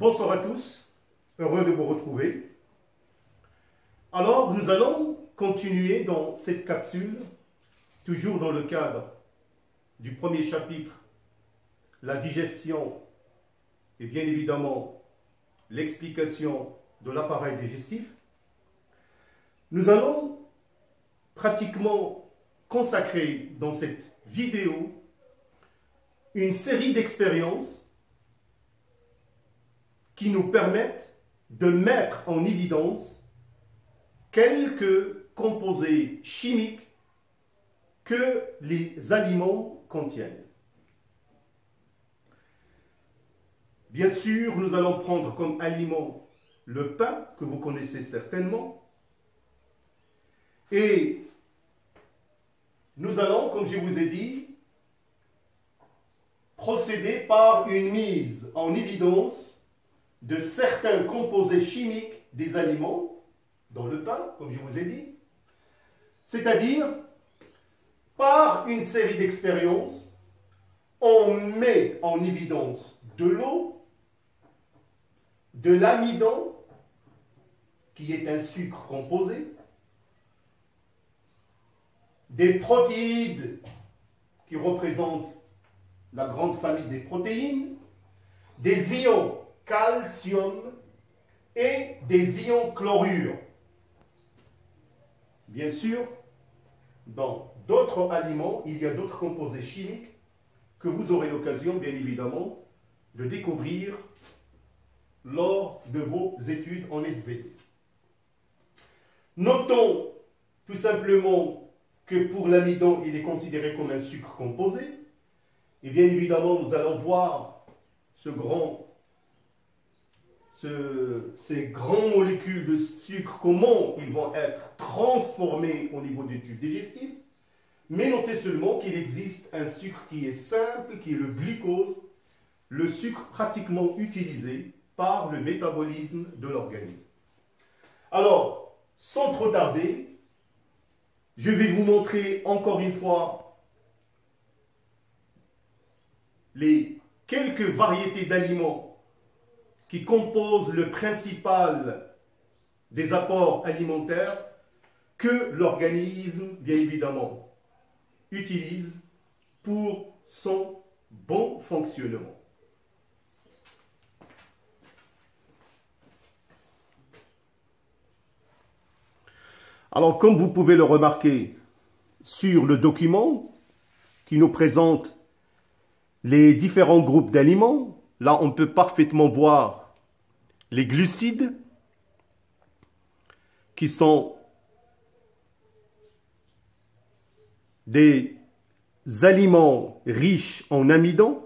Bonsoir à tous, heureux de vous retrouver. Alors, nous allons continuer dans cette capsule, toujours dans le cadre du premier chapitre, la digestion et bien évidemment l'explication de l'appareil digestif. Nous allons pratiquement consacrer dans cette vidéo une série d'expériences qui nous permettent de mettre en évidence quelques composés chimiques que les aliments contiennent. Bien sûr, nous allons prendre comme aliment le pain, que vous connaissez certainement, et nous allons, comme je vous ai dit, procéder par une mise en évidence de certains composés chimiques des aliments dans le pain, comme je vous ai dit, c'est-à-dire par une série d'expériences, on met en évidence de l'eau, de l'amidon, qui est un sucre composé, des protéides qui représentent la grande famille des protéines, des ions calcium et des ions chlorure. Bien sûr, dans d'autres aliments, il y a d'autres composés chimiques que vous aurez l'occasion, bien évidemment, de découvrir lors de vos études en SVT. Notons tout simplement que pour l'amidon, il est considéré comme un sucre composé. Et bien évidemment, nous allons voir ces grandes molécules de sucre, comment ils vont être transformés au niveau du tube digestif. Mais notez seulement qu'il existe un sucre qui est simple, qui est le glucose, le sucre pratiquement utilisé par le métabolisme de l'organisme. Alors, sans trop tarder, je vais vous montrer encore une fois les quelques variétés d'aliments qui composent le principal des apports alimentaires que l'organisme, bien évidemment, utilise pour son bon fonctionnement. Alors, comme vous pouvez le remarquer sur le document qui nous présente les différents groupes d'aliments, là, on peut parfaitement voir les glucides qui sont des aliments riches en amidon,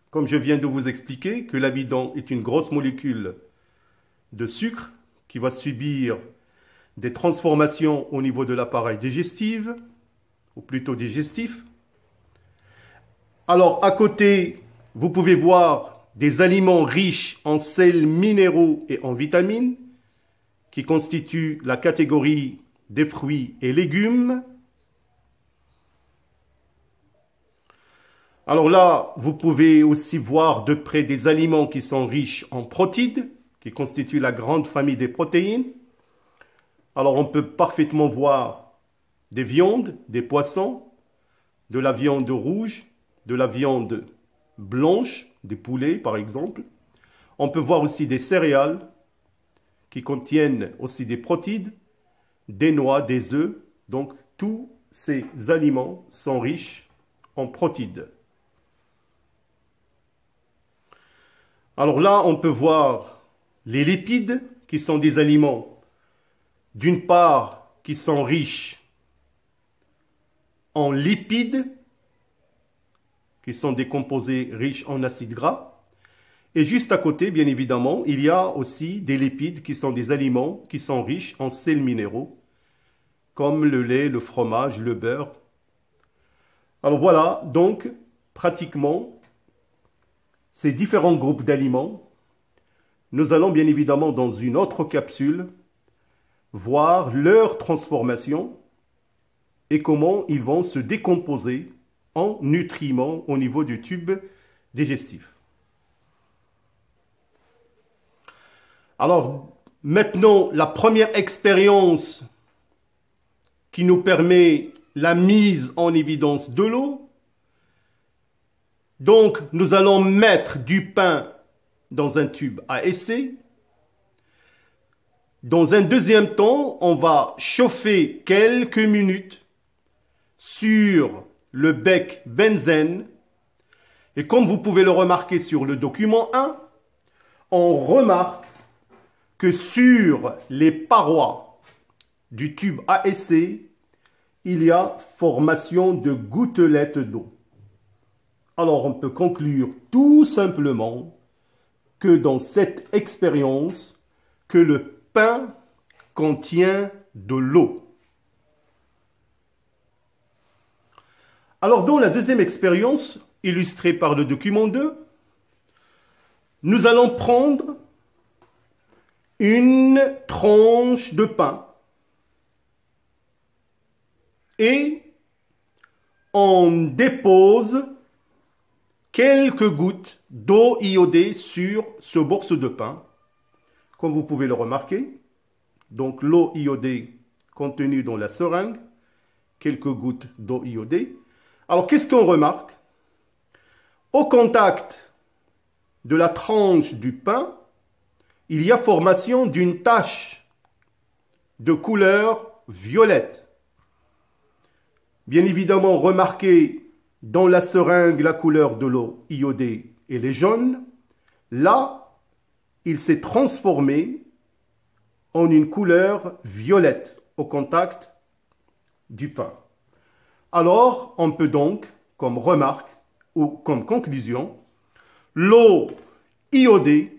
comme je viens de vous expliquer que l'amidon est une grosse molécule de sucre qui va subir des transformations au niveau de l'appareil digestif, ou plutôt digestif. Alors, à côté, vous pouvez voir des aliments riches en sels minéraux et en vitamines, qui constituent la catégorie des fruits et légumes. Alors là, vous pouvez aussi voir de près des aliments qui sont riches en protéines, qui constituent la grande famille des protéines. Alors on peut parfaitement voir des viandes, des poissons, de la viande rouge, de la viande blanche, des poulets par exemple. On peut voir aussi des céréales qui contiennent aussi des protéines, des noix, des œufs. Donc tous ces aliments sont riches en protéines. Alors là, on peut voir les lipides qui sont des aliments, d'une part, qui sont riches en lipides, qui sont des composés riches en acides gras. Et juste à côté, bien évidemment, il y a aussi des lipides qui sont des aliments qui sont riches en sels minéraux, comme le lait, le fromage, le beurre. Alors voilà, donc, pratiquement, ces différents groupes d'aliments, nous allons bien évidemment dans une autre capsule voir leur transformation et comment ils vont se décomposer en nutriments au niveau du tube digestif. Alors, maintenant, la première expérience qui nous permet la mise en évidence de l'eau. Donc, nous allons mettre du pain dans un tube à essai. Dans un deuxième temps, on va chauffer quelques minutes sur le bec benzène. Et comme vous pouvez le remarquer sur le document 1, on remarque que sur les parois du tube à essai, il y a formation de gouttelettes d'eau. Alors on peut conclure tout simplement que dans cette expérience, que le pain contient de l'eau. Alors dans la deuxième expérience, illustrée par le document 2, nous allons prendre une tranche de pain et on dépose quelques gouttes d'eau iodée sur ce morceau de pain, comme vous pouvez le remarquer. Donc l'eau iodée contenue dans la seringue, quelques gouttes d'eau iodée. Alors qu'est-ce qu'on remarque? Au contact de la tranche du pain, il y a formation d'une tache de couleur violette. Bien évidemment, remarquez dans la seringue la couleur de l'eau iodée, elle est jaune. Là, il s'est transformé en une couleur violette au contact du pain. Alors, on peut donc, comme remarque ou comme conclusion, l'eau iodée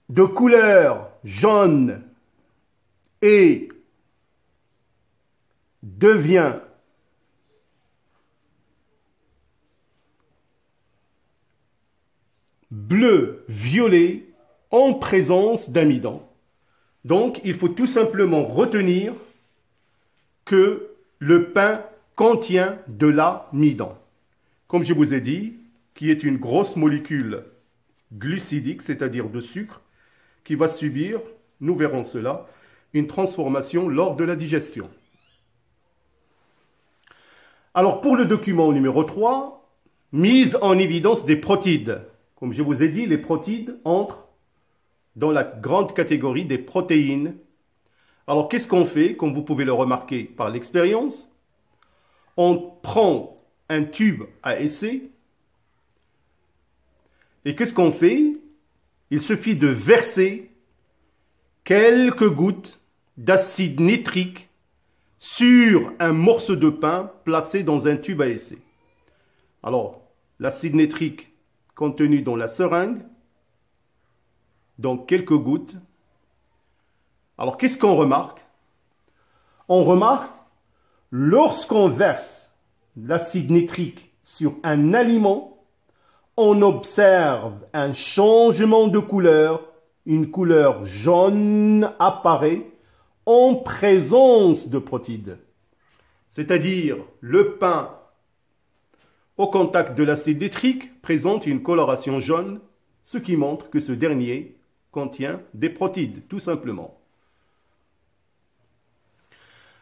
de couleur jaune et devient bleu-violet en présence d'amidon. Donc, il faut tout simplement retenir que le pain contient de l'amidon. Comme je vous ai dit, qui est une grosse molécule glucidique, c'est-à-dire de sucre, qui va subir, nous verrons cela, une transformation lors de la digestion. Alors pour le document numéro 3, mise en évidence des protides. Comme je vous ai dit, les protides entrent dans la grande catégorie des protéines. Alors qu'est-ce qu'on fait, comme vous pouvez le remarquer par l'expérience? On prend un tube à essai et qu'est-ce qu'on fait? Il suffit de verser quelques gouttes d'acide nitrique sur un morceau de pain placé dans un tube à essai. Alors, l'acide nitrique contenu dans la seringue, donc quelques gouttes. Alors, qu'est-ce qu'on remarque? On remarque, lorsqu'on verse l'acide nitrique sur un aliment, on observe un changement de couleur, une couleur jaune apparaît en présence de protides. C'est-à-dire le pain au contact de l'acide nitrique présente une coloration jaune, ce qui montre que ce dernier contient des protides, tout simplement.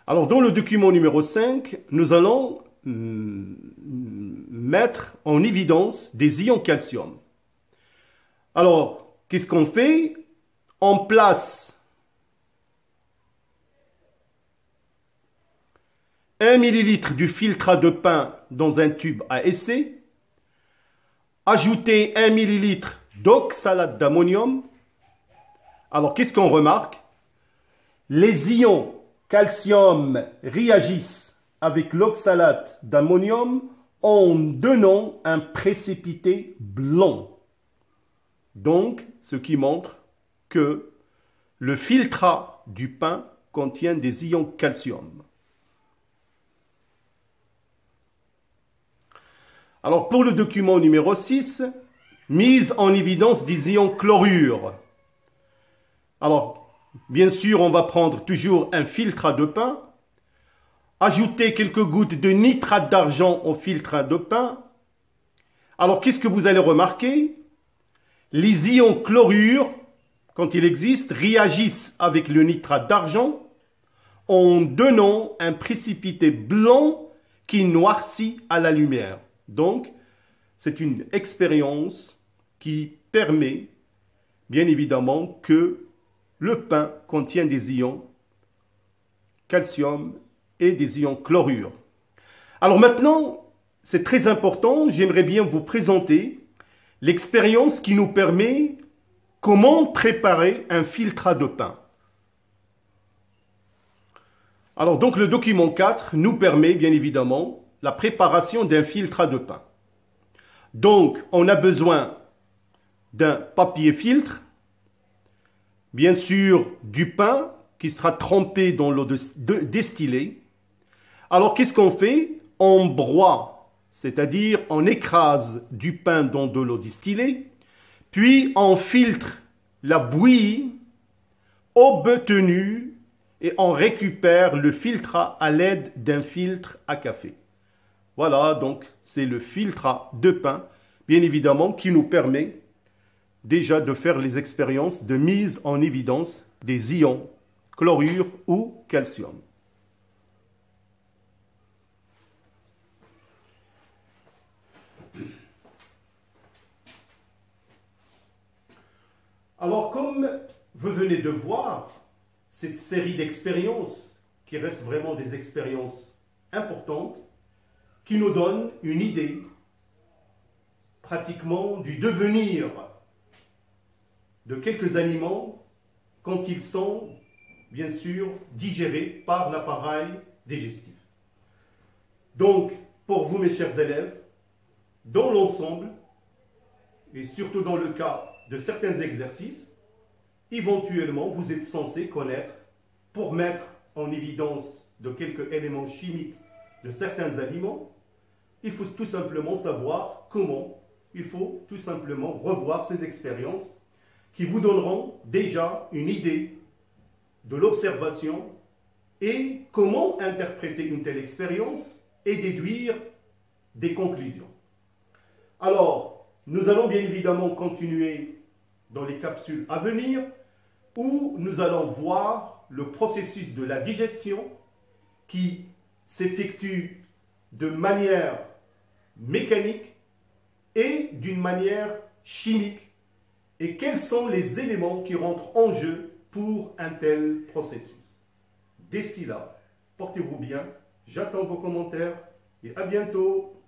Alors dans le document numéro 5, nous allons mettre en évidence des ions calcium. Alors, qu'est-ce qu'on fait? On place 1 millilitre du filtrat de pain dans un tube à essai, ajoutez 1 millilitre d'oxalate d'ammonium. Alors, qu'est-ce qu'on remarque? Les ions calcium réagissent avec l'oxalate d'ammonium en donnant un précipité blanc. Donc, ce qui montre que le filtrat du pain contient des ions calcium. Alors, pour le document numéro 6, mise en évidence des ions chlorure. Alors, bien sûr, on va prendre toujours un filtrat de pain, ajouter quelques gouttes de nitrate d'argent au filtrat de pain. Alors, qu'est-ce que vous allez remarquer? Les ions chlorure quand il existe, réagissent avec le nitrate d'argent en donnant un précipité blanc qui noircit à la lumière. Donc, c'est une expérience qui permet, bien évidemment, que le pain contient des ions calcium et des ions chlorure. Alors maintenant, c'est très important, j'aimerais bien vous présenter l'expérience qui nous permet comment préparer un filtrat de pain. Alors donc le document 4 nous permet bien évidemment la préparation d'un filtrat de pain. Donc on a besoin d'un papier filtre, bien sûr du pain qui sera trempé dans l'eau distillée. Alors qu'est-ce qu'on fait? On broie, c'est-à-dire on écrase du pain dans de l'eau distillée, puis on filtre la bouillie obtenue et on récupère le filtrat à l'aide d'un filtre à café. Voilà, donc c'est le filtrat de pain, bien évidemment, qui nous permet déjà de faire les expériences de mise en évidence des ions chlorure ou calcium. Alors, comme vous venez de voir, cette série d'expériences, qui restent vraiment des expériences importantes, qui nous donnent une idée pratiquement du devenir de quelques aliments quand ils sont, bien sûr, digérés par l'appareil digestif. Donc, pour vous, mes chers élèves, dans l'ensemble, et surtout dans le cas de certains exercices, éventuellement, vous êtes censé connaître, pour mettre en évidence de quelques éléments chimiques de certains aliments, il faut tout simplement savoir comment, il faut tout simplement revoir ces expériences qui vous donneront déjà une idée de l'observation et comment interpréter une telle expérience et déduire des conclusions. Alors, nous allons bien évidemment continuer dans les capsules à venir où nous allons voir le processus de la digestion qui s'effectue de manière mécanique et d'une manière chimique et quels sont les éléments qui rentrent en jeu pour un tel processus. D'ici là, portez-vous bien, j'attends vos commentaires et à bientôt.